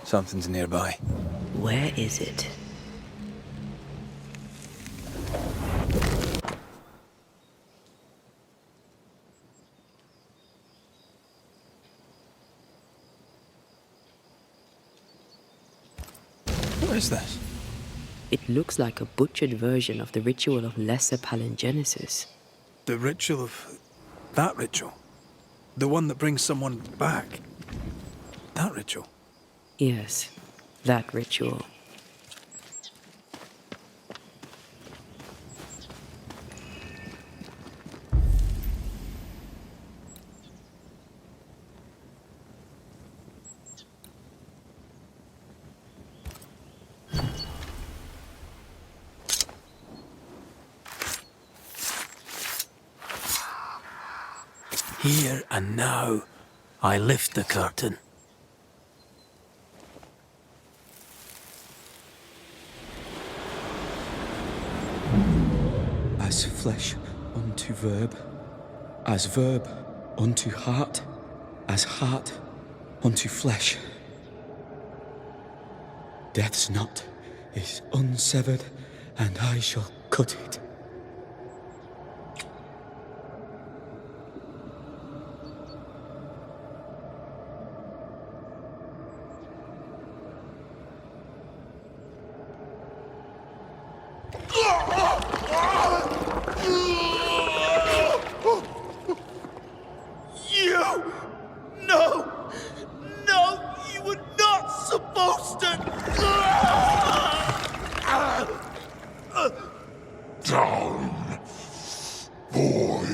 Something's nearby. Where is it? What is this? It looks like a butchered version of the ritual of Lesser Palingenesis. The ritual of... that ritual? The one that brings someone back? That ritual? Yes, that ritual. Here and now, I lift the curtain. As flesh unto verb, as verb unto heart, as heart unto flesh. Death's knot is unsevered, and I shall cut it. Down, boy.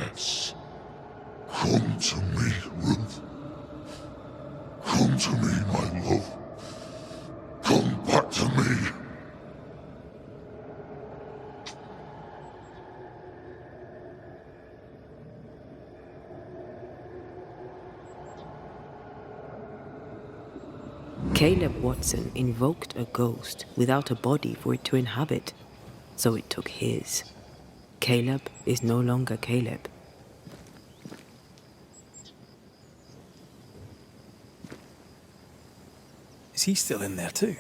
Yes. Come to me, Ruth. Come to me, my love. Come back to me. Caleb Watson invoked a ghost without a body for it to inhabit, so it took his. Caleb is no longer Caleb. Is he still in there too?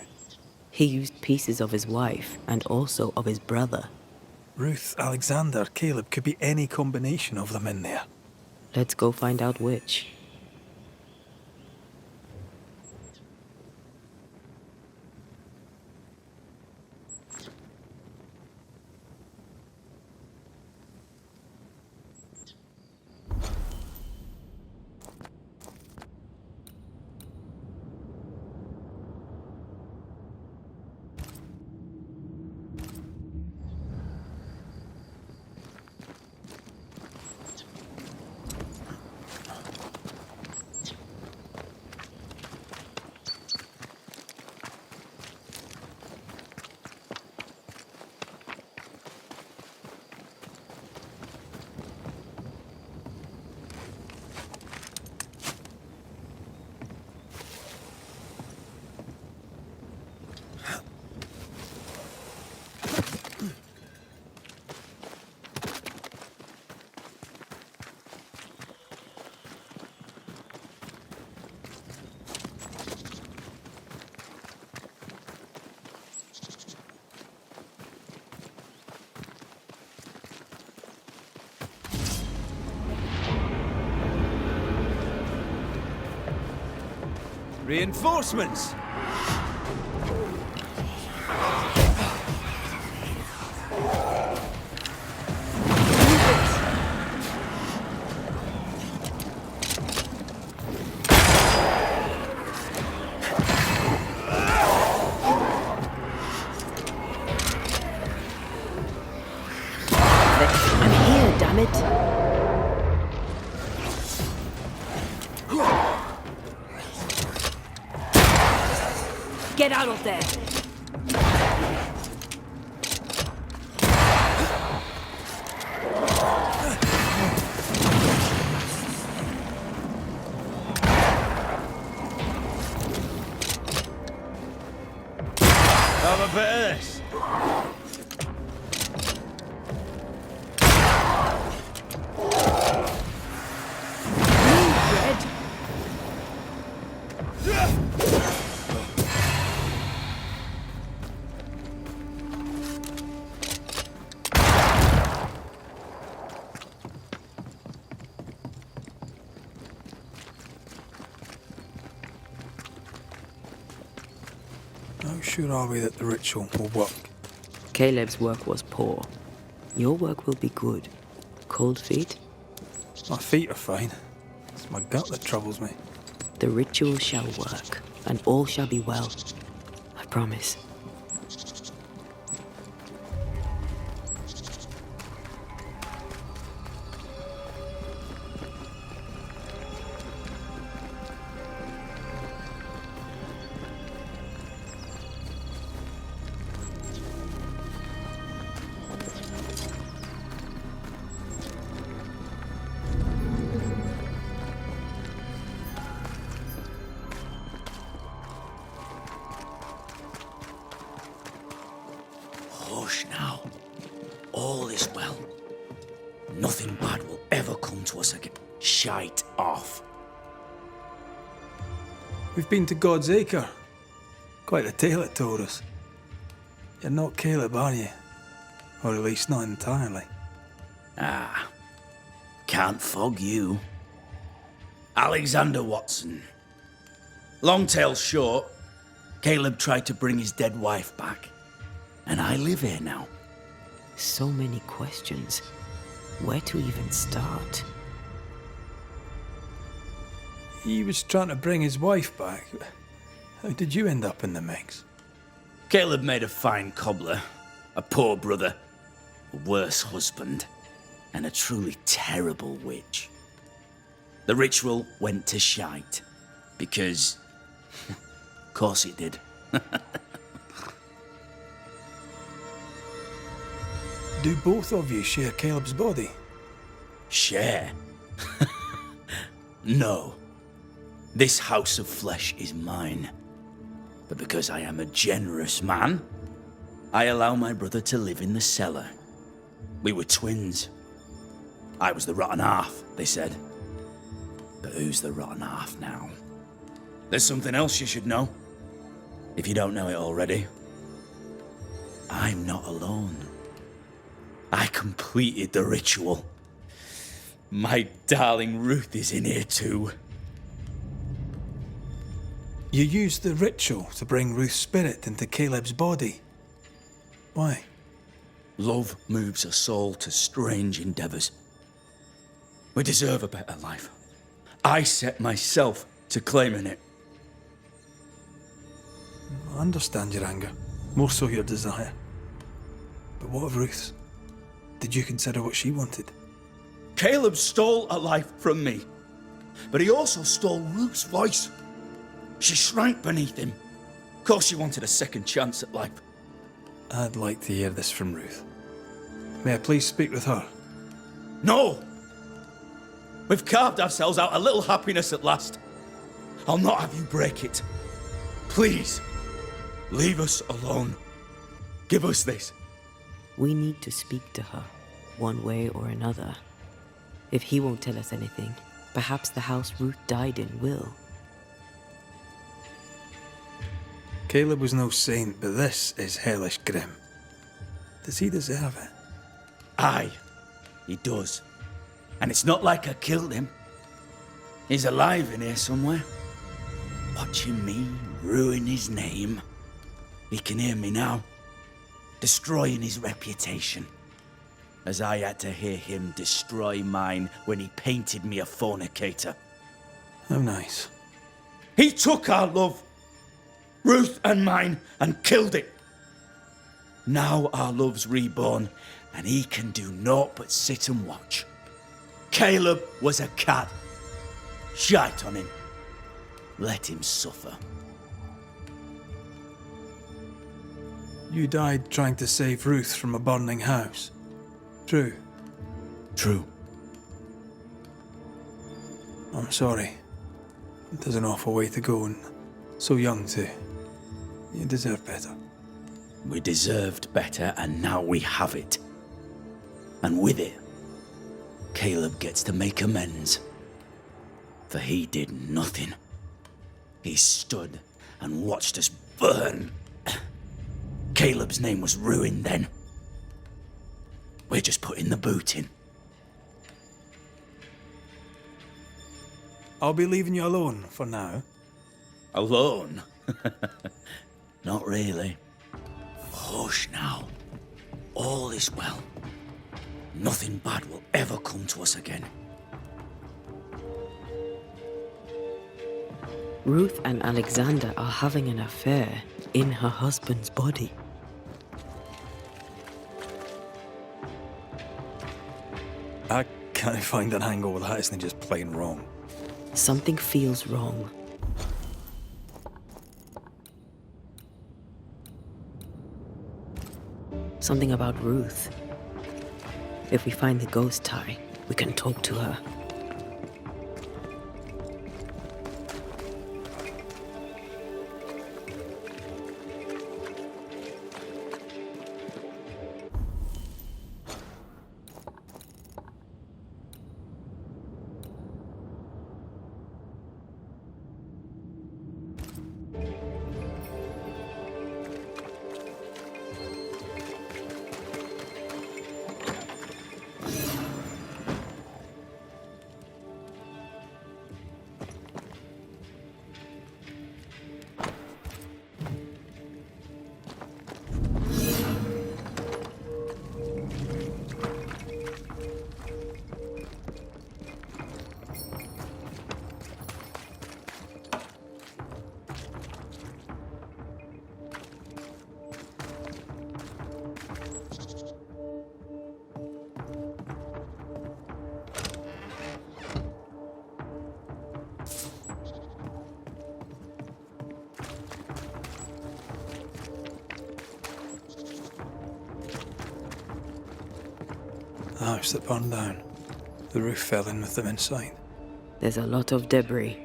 He used pieces of his wife and also of his brother. Ruth, Alexander, Caleb could be any combination of them in there. Let's go find out which. Reinforcements! I'm here, damn it! Get out of there! Have a bit of this. sure are we that the ritual will work? Caleb's work was poor. Your work will be good. Cold feet? My feet are fine. It's my gut that troubles me. The ritual shall work, and all shall be well. I promise. Hush now. All is well. Nothing bad will ever come to us again. Shite off. We've been to God's Acre. Quite a tale it told us. You're not Caleb, are you? Or at least not entirely. Ah. Can't fog you. Alexander Watson. Long tale short, Caleb tried to bring his dead wife back. And I live here now. So many questions. Where to even start? He was trying to bring his wife back. How did you end up in the mix? Caleb made a fine cobbler, a poor brother, a worse husband, and a truly terrible witch. The ritual went to shite, because... of course it did. Do both of you share Caleb's body? Share? No. This house of flesh is mine. But because I am a generous man, I allow my brother to live in the cellar. We were twins. I was the rotten half, they said. But who's the rotten half now? There's something else you should know. If you don't know it already. I'm not alone. I completed the ritual. My darling Ruth is in here too. You used the ritual to bring Ruth's spirit into Caleb's body. Why? Love moves a soul to strange endeavors. We deserve a better life. I set myself to claiming it. I understand your anger, more so your desire. But what of Ruth's? Did you consider what she wanted? Caleb stole a life from me, but he also stole Ruth's voice. She shrank beneath him. Of course she wanted a second chance at life. I'd like to hear this from Ruth. May I please speak with her? No! We've carved ourselves out a little happiness at last. I'll not have you break it. Please, leave us alone. Give us this. We need to speak to her, one way or another. If he won't tell us anything, perhaps the house Ruth died in will. Caleb was no saint, but this is hellish grim. Does he deserve it? Aye, he does. And it's not like I killed him. He's alive in here somewhere. Watching me ruin his name. He can hear me now. Destroying his reputation. As I had to hear him destroy mine when he painted me a fornicator. How nice. He took our love, Ruth and mine, and killed it. Now our love's reborn, and he can do naught but sit and watch. Caleb was a cad. Shite on him. Let him suffer. You died trying to save Ruth from a burning house. True. True. I'm sorry. It is an awful way to go, and so young too. You deserve better. We deserved better, and now we have it. And with it, Caleb gets to make amends. For he did nothing. He stood and watched us burn. Caleb's name was ruined then. We're just putting the boot in. I'll be leaving you alone for now. Alone? Not really. Hush now. All is well. Nothing bad will ever come to us again. Ruth and Alexander are having an affair in her husband's body. I can't find an angle with that, isn't it just plain wrong? Something feels wrong. Something about Ruth. If we find the ghost tie, we can talk to her. The house that burned down. The roof fell in with them inside. There's a lot of debris.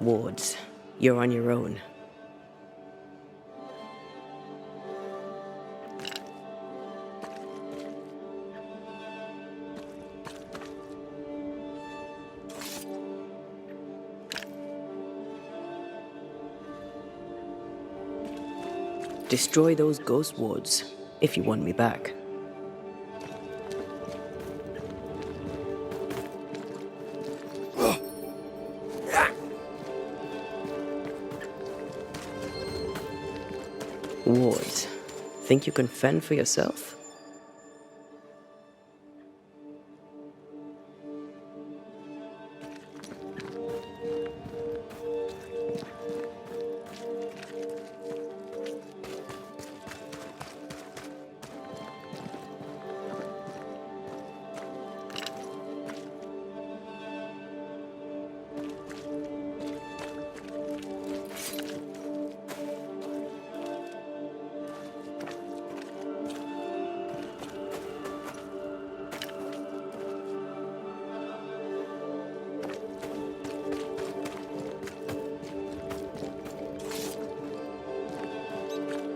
Wards, you're on your own. Destroy those ghost wards if you want me back. Wards, think you can fend for yourself?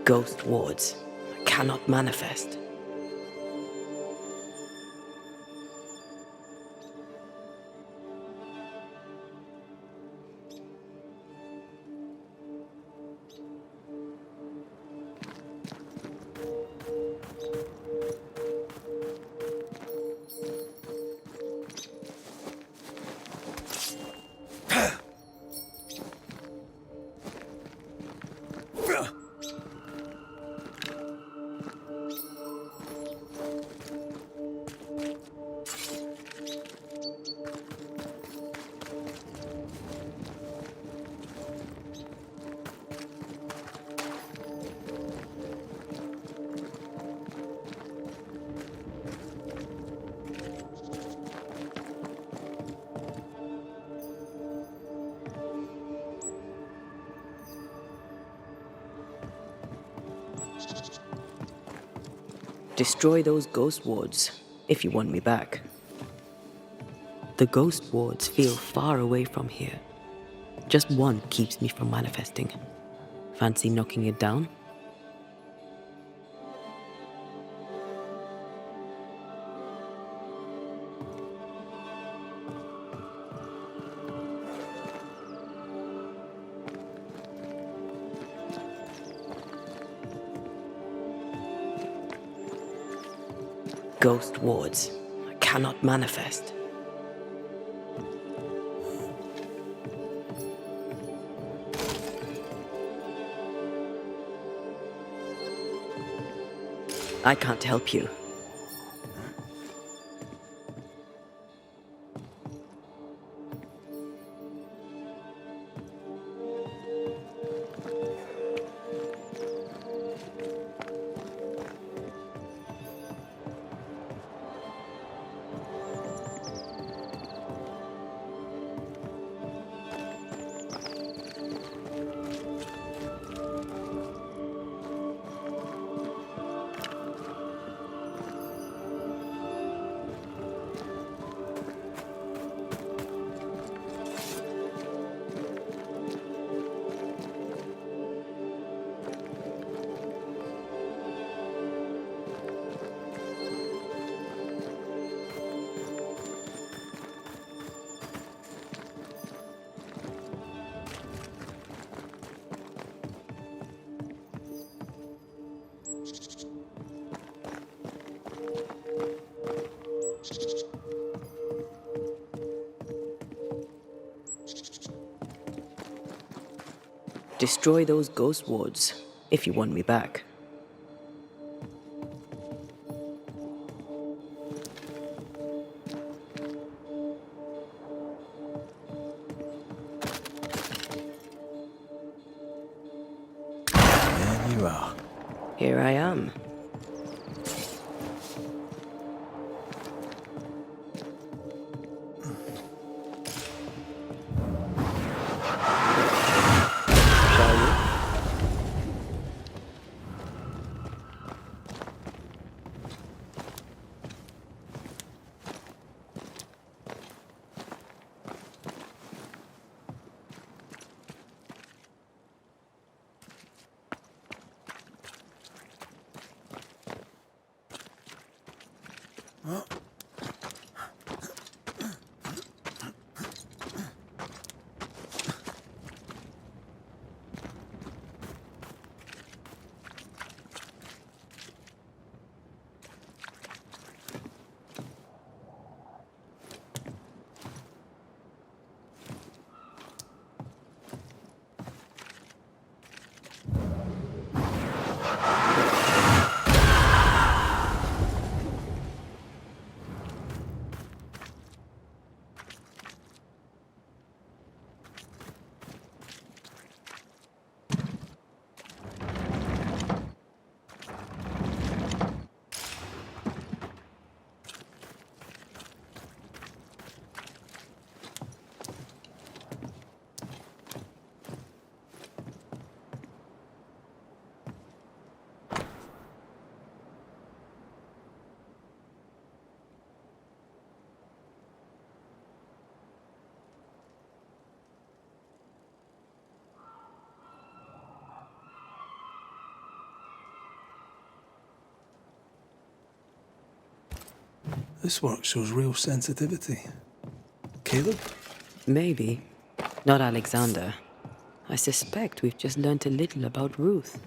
Ghost wards cannot manifest. Destroy those ghost wards if you want me back. The ghost wards feel far away from here. Just one keeps me from manifesting. Fancy knocking it down? Ghost wards cannot manifest. I can't help you. Destroy those ghost wards if you want me back. There you are. Here I am. Shall we? This work shows real sensitivity. Caleb? Maybe. Not Alexander. I suspect we've just learnt a little about Ruth.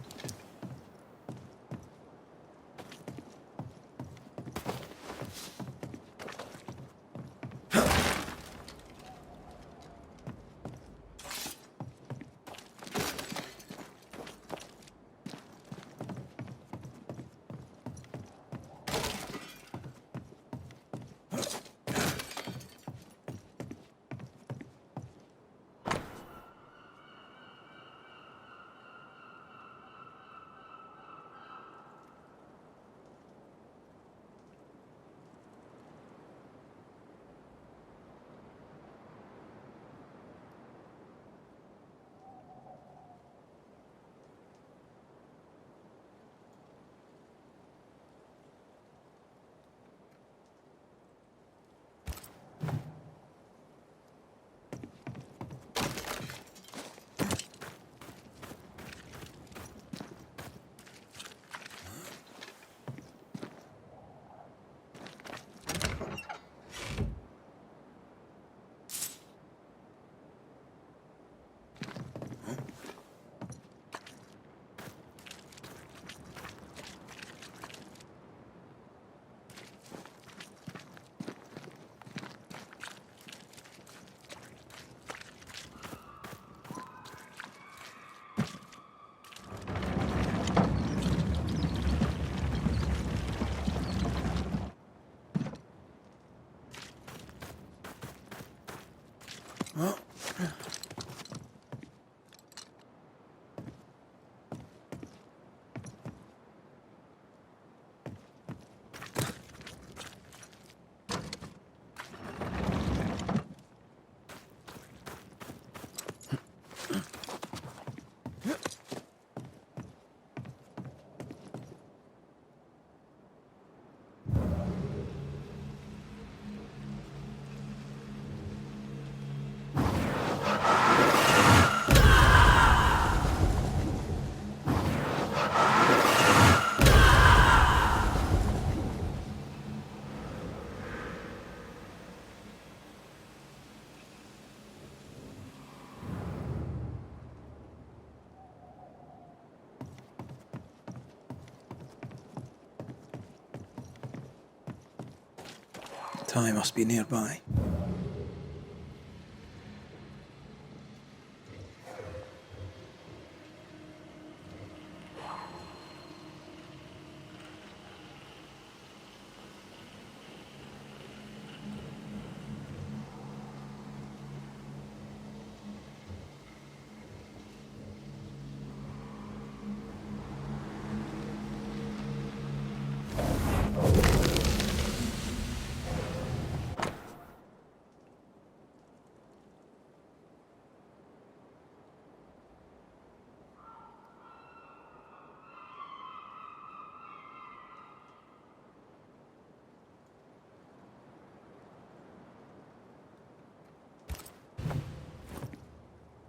Ty must be nearby.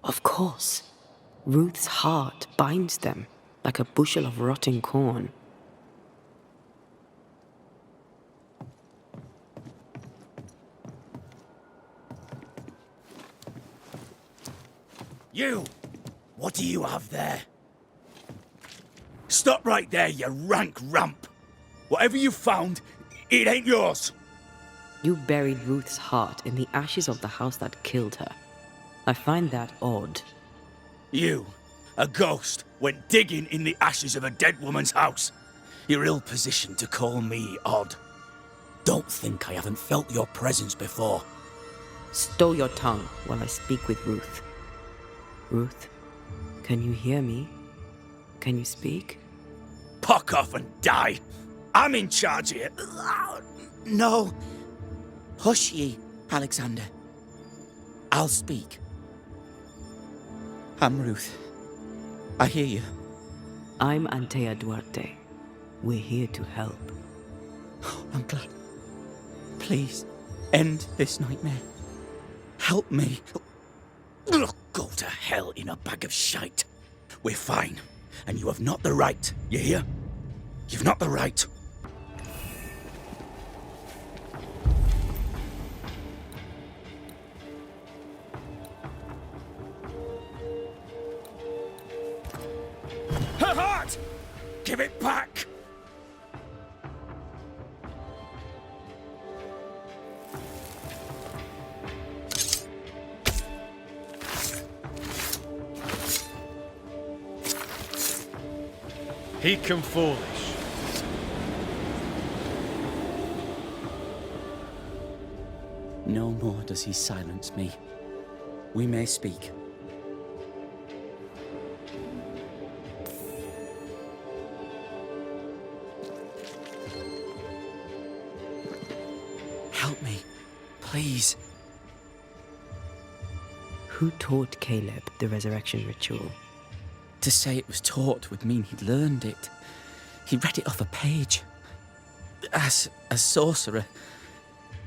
Of course. Ruth's heart binds them like a bushel of rotting corn. You! What do you have there? Stop right there, you rank rump! Whatever you found, it ain't yours! You buried Ruth's heart in the ashes of the house that killed her. I find that odd. You, a ghost, went digging in the ashes of a dead woman's house. You're ill-positioned to call me odd. Don't think I haven't felt your presence before. Stow your tongue while I speak with Ruth. Ruth, can you hear me? Can you speak? Puck off and die! I'm in charge here. No. Hush ye, Alexander. I'll speak. I'm Ruth. I hear you. I'm Antea Duarte. We're here to help. I'm glad. Please, end this nightmare. Help me. Ugh, go to hell in a bag of shite. We're fine, and you have not the right, you hear? You've not the right. Give it back! He come foolish. No more does he silence me. We may speak. Help me, please. Who taught Caleb the resurrection ritual? To say it was taught would mean he'd learned it. He read it off a page. As a sorcerer,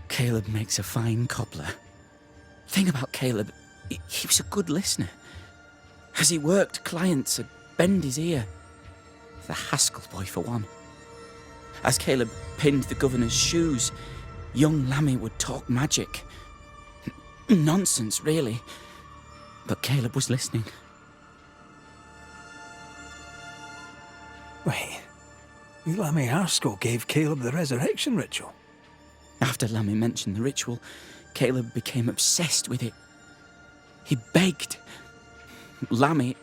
Caleb makes a fine cobbler. Thing about Caleb, he was a good listener. As he worked, clients would bend his ear. The Haskell boy, for one. As Caleb pinned the governor's shoes, young Lammy would talk magic. Nonsense, really. But Caleb was listening. Wait, Lammy Haskell gave Caleb the resurrection ritual? After Lammy mentioned the ritual, Caleb became obsessed with it. He begged. Lammy,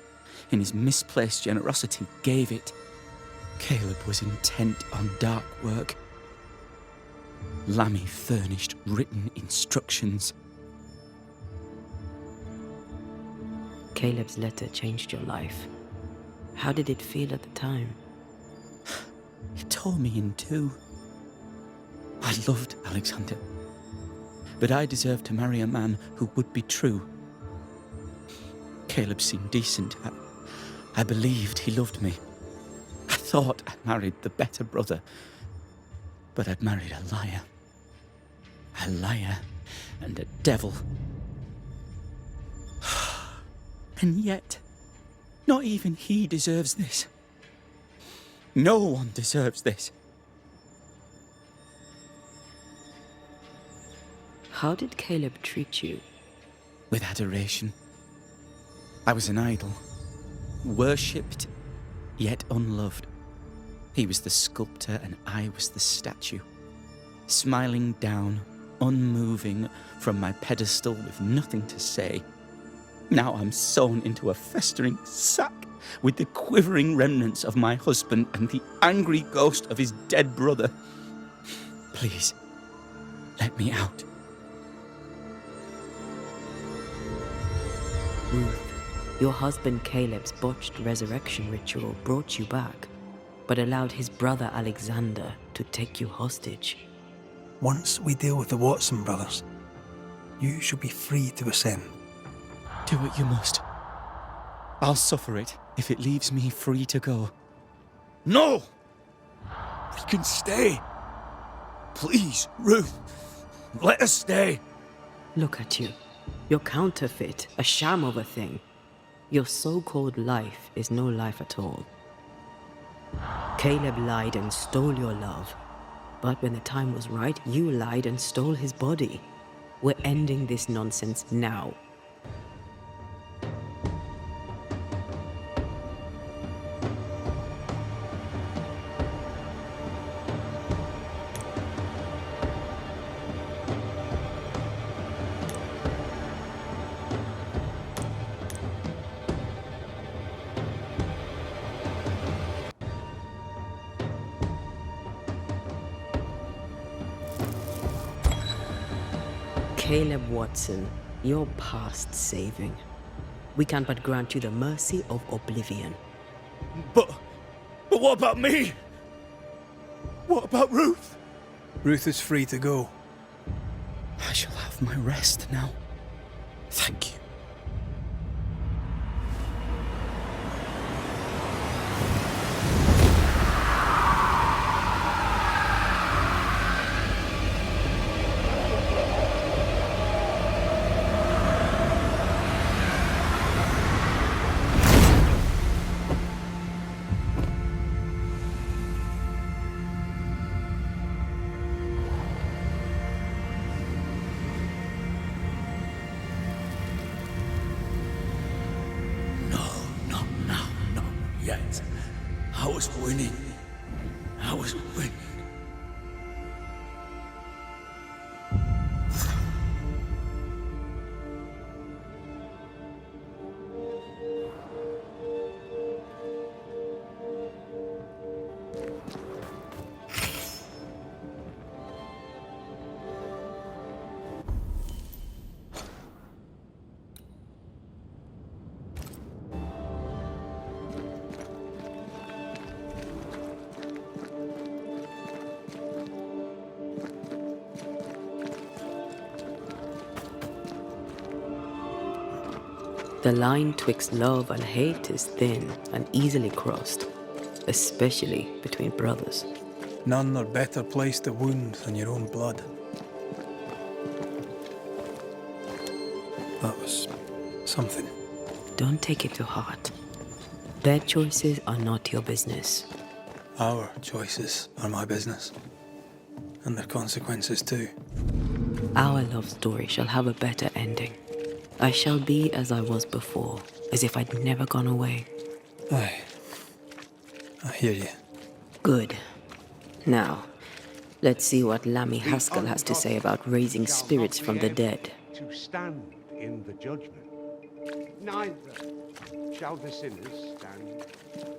in his misplaced generosity, gave it. Caleb was intent on dark work. Lammy furnished written instructions. Caleb's letter changed your life. How did it feel at the time? It tore me in two. I loved Alexander, but I deserved to marry a man who would be true. Caleb seemed decent. I believed he loved me. I thought I married the better brother, but I'd married a liar. A liar and a devil. And yet, not even he deserves this. No one deserves this. How did Caleb treat you? With adoration. I was an idol, worshipped, yet unloved. He was the sculptor and I was the statue, smiling down, unmoving from my pedestal with nothing to say. Now I'm sewn into a festering sack with the quivering remnants of my husband and the angry ghost of his dead brother. Please, let me out. Ruth, your husband Caleb's botched resurrection ritual brought you back, but allowed his brother Alexander to take you hostage. Once we deal with the Watson brothers, you shall be free to ascend. Do what you must. I'll suffer it if it leaves me free to go. No! We can stay. Please, Ruth, let us stay. Look at you. You're counterfeit, a sham of a thing. Your so-called life is no life at all. Caleb lied and stole your love. But when the time was right, you lied and stole his body. We're ending this nonsense now. Caleb Watson, you're past saving. We can but grant you the mercy of oblivion. But what about me? What about Ruth? Ruth is free to go. I shall have my rest now. Thank you. winning. I was winning. The line twixt love and hate is thin and easily crossed, especially between brothers. None are better placed to wound than your own blood. That was something. Don't take it to heart. Their choices are not your business. Our choices are my business. And their consequences too. Our love story shall have a better ending. I shall be as I was before, as if I'd never gone away. Aye. I hear you. Good. Now, let's see what Lammy Haskell has to say about raising spirits from the dead. To stand in the judgment. Neither shall the sinners stand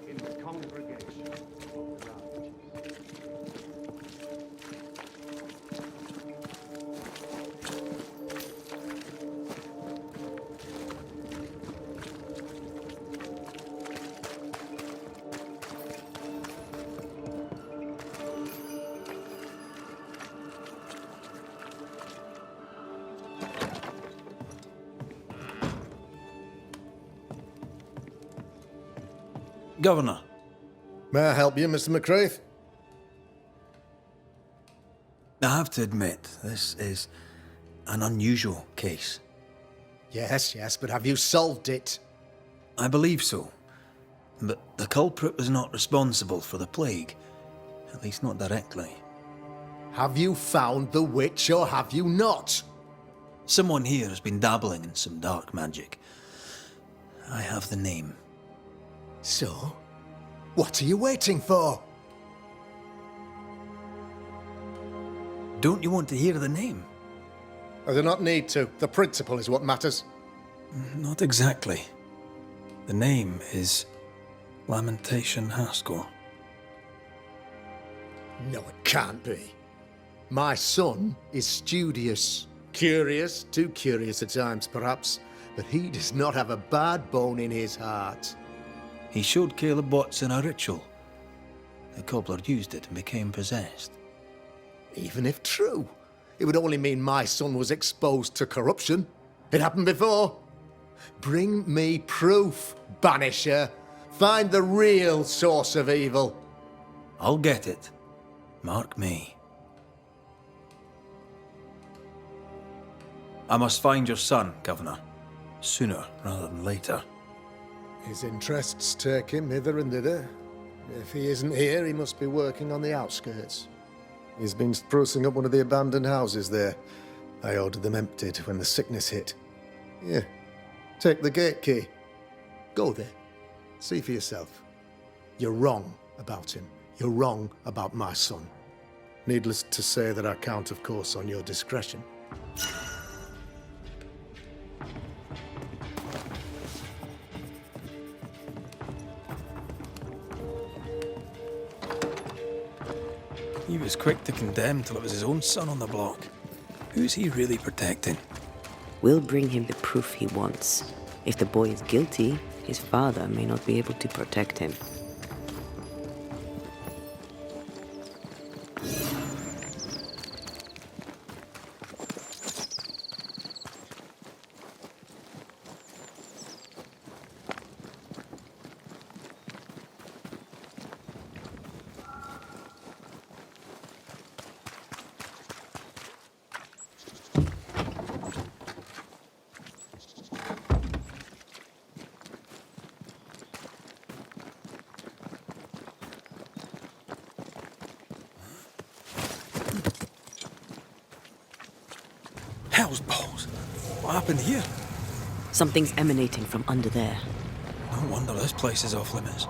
in the congregation of the righteous. Governor, May I help you, Mr. McCraith? I have to admit, this is an unusual case. Yes, but have you solved it? I believe so. But the culprit was not responsible for the plague. At least not directly. Have you found the witch or have you not? Someone here has been dabbling in some dark magic. I have the name. So, what are you waiting for? Don't you want to hear the name? I do not need to. The principle is what matters. Not exactly. The name is Lamentation Haskell. No, it can't be. My son is studious. Curious, too curious at times perhaps, but he does not have a bad bone in his heart. He showed Caleb Watson a ritual. The cobbler used it and became possessed. Even if true, it would only mean my son was exposed to corruption. It happened before. Bring me proof, Banisher. Find the real source of evil. I'll get it. Mark me. I must find your son, Governor. Sooner rather than later. His interests take him hither and thither. If he isn't here, he must be working on the outskirts. He's been sprucing up one of the abandoned houses there. I ordered them emptied when the sickness hit. Here, take the gate key. Go there. See for yourself. You're wrong about him. You're wrong about my son. Needless to say that I count, of course, on your discretion. He was quick to condemn till it was his own son on the block. Who's he really protecting? We'll bring him the proof he wants. If the boy is guilty, his father may not be able to protect him. Hell's balls! What happened here? Something's emanating from under there. No wonder this place is off limits.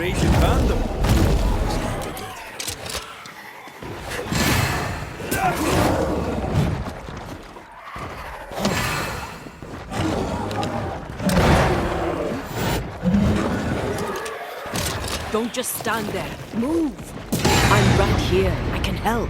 raging vandal. Don't just stand there. Move! I'm right here. I can help.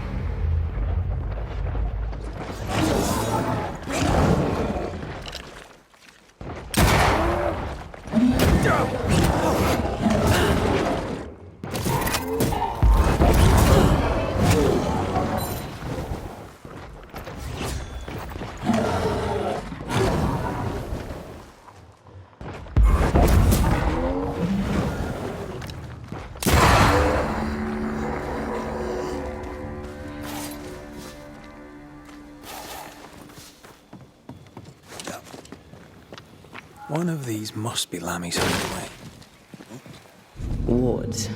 One of these must be Lammy's anyway. Wards,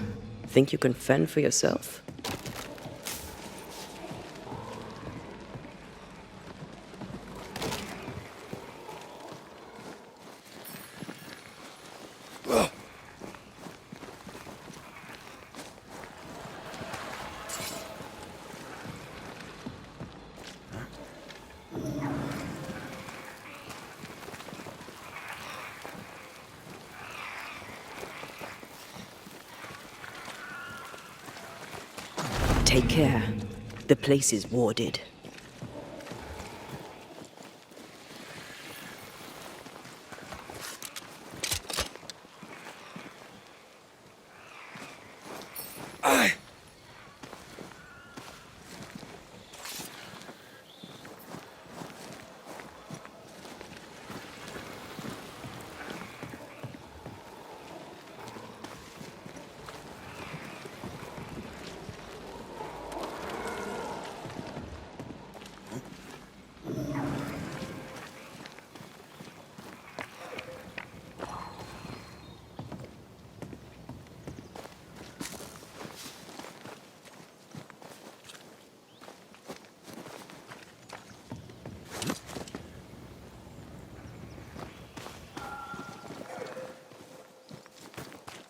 think you can fend for yourself? Take care. The place is warded.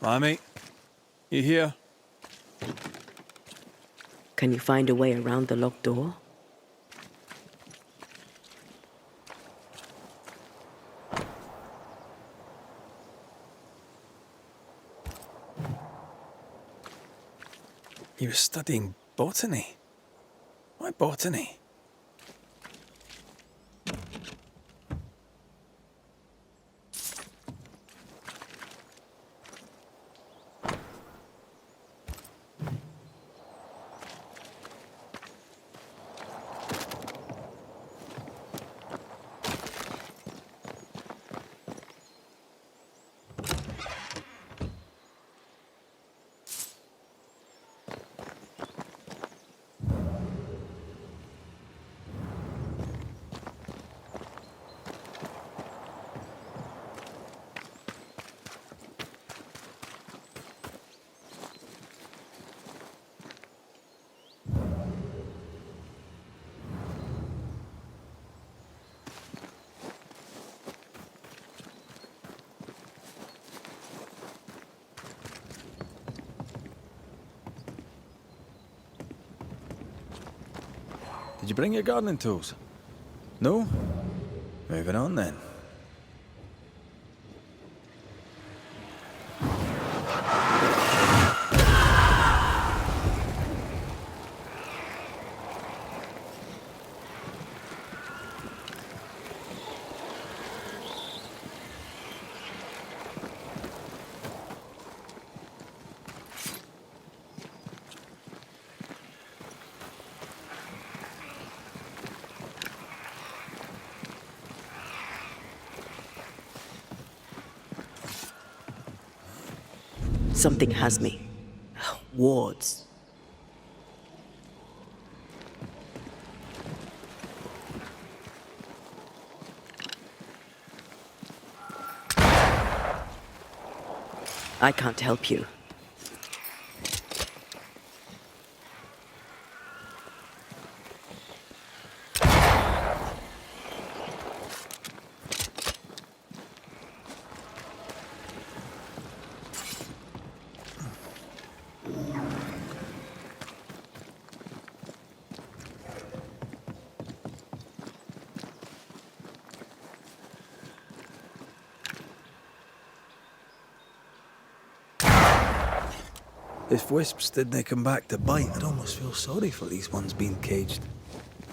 Lammy, you here? Can you find a way around the locked door? You were studying botany. Why botany? Did you bring your gardening tools? No? Moving on then. Something has me. Wards. I can't help you. If wisps didn't come back to bite, I'd almost feel sorry for these ones being caged.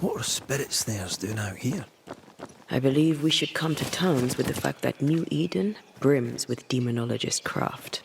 What are spirit snares doing out here? I believe we should come to terms with the fact that New Eden brims with demonologist craft.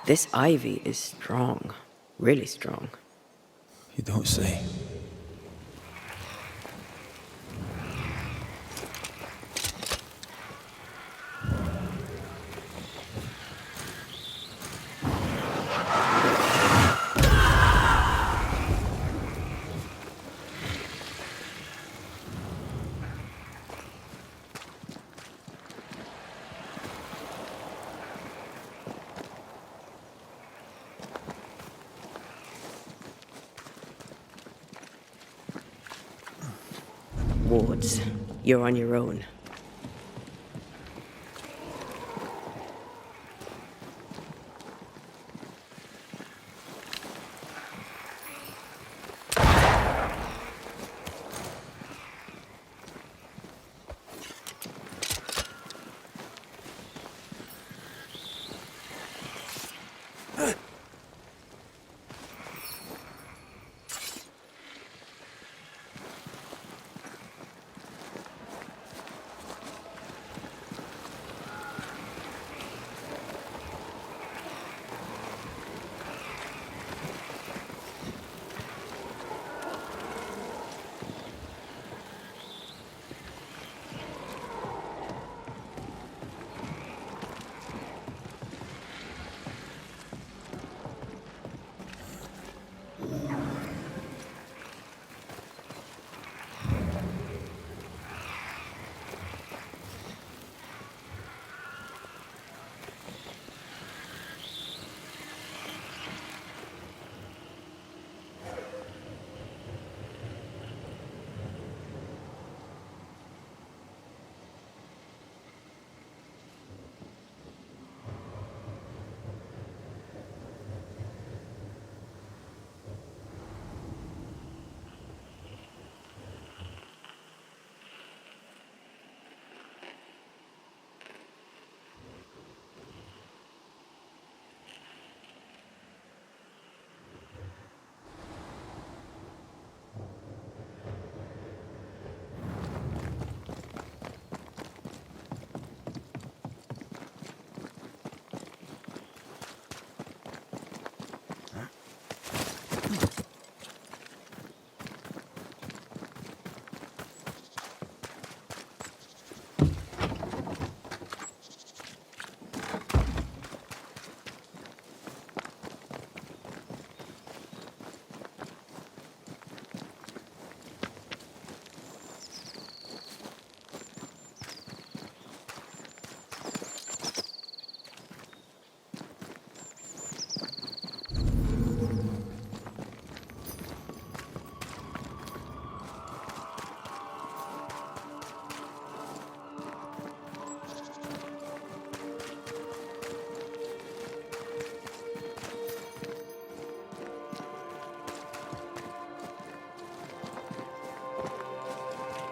This ivy is strong, really strong. You don't say. Wards, you're on your own.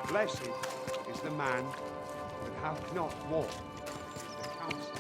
Blessed is the man that hath not walked in the counsel.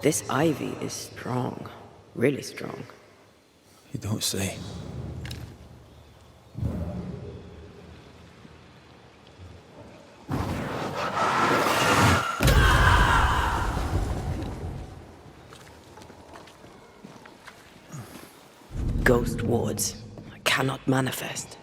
This ivy is strong. Really strong. You don't say. Ghost wards. I cannot manifest.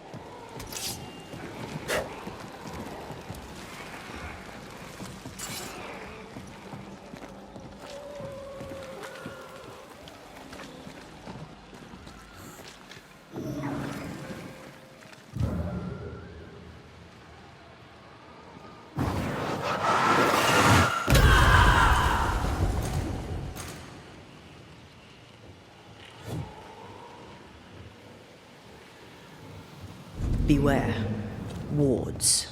Beware. Wards.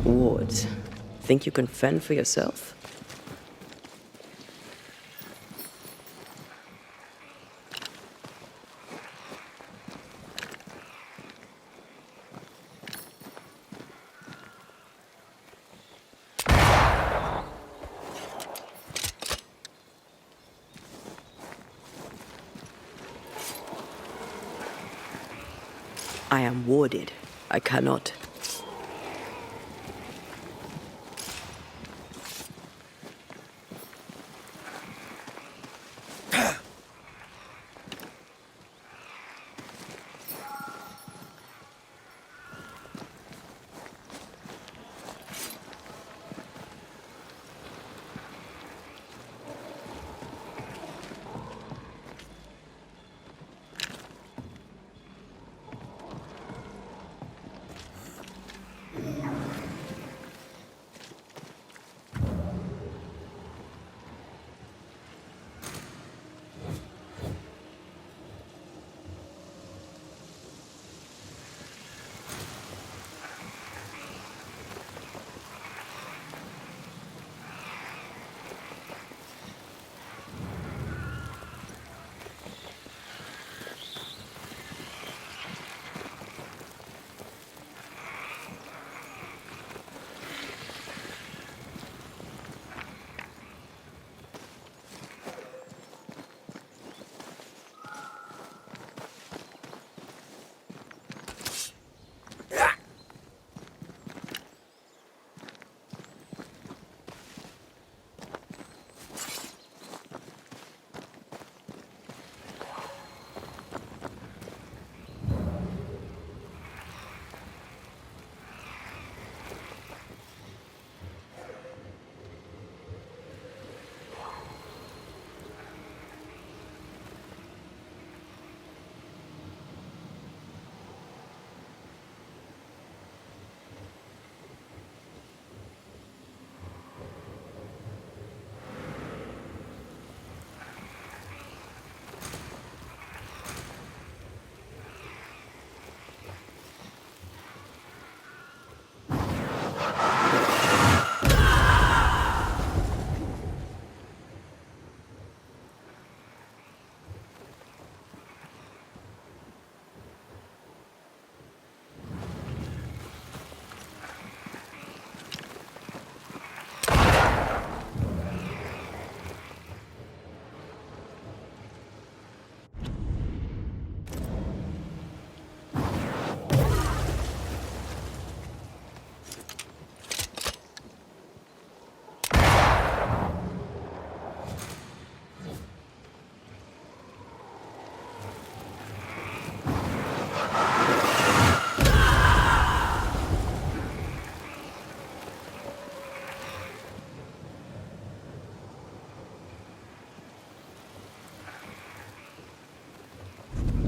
Wards. Think you can fend for yourself? I am warded. I cannot.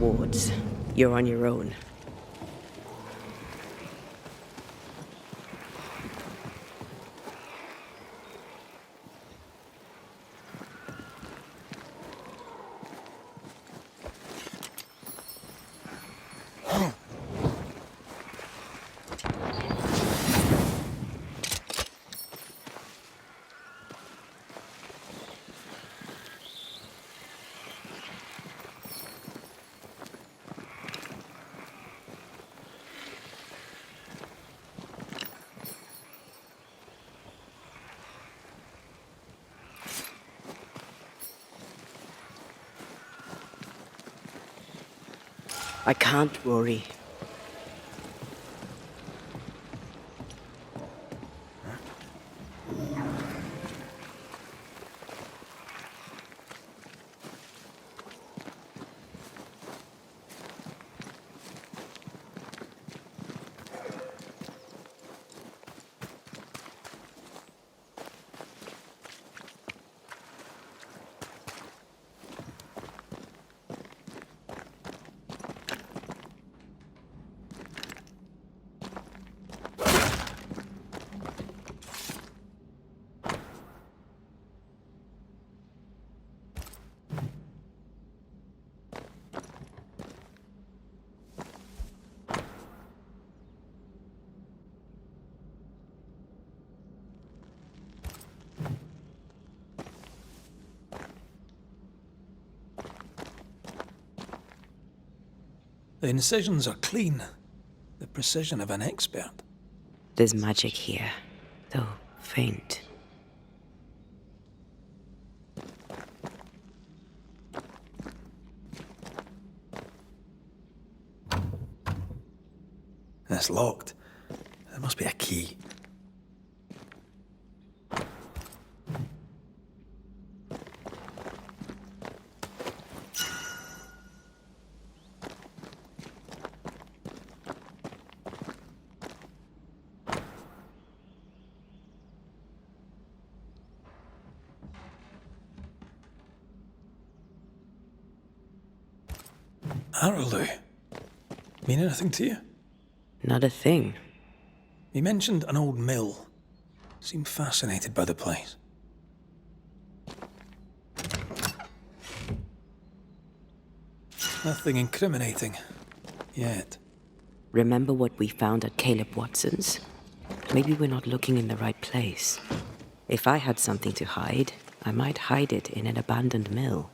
wards. You're on your own. I can't, Rory. The incisions are clean. The precision of an expert. There's magic here, though faint. It's locked. There must be a key. Arrowloo. Mean anything to you? Not a thing. He mentioned an old mill. Seemed fascinated by the place. Nothing incriminating. Yet. Remember what we found at Caleb Watson's? Maybe we're not looking in the right place. If I had something to hide, I might hide it in an abandoned mill.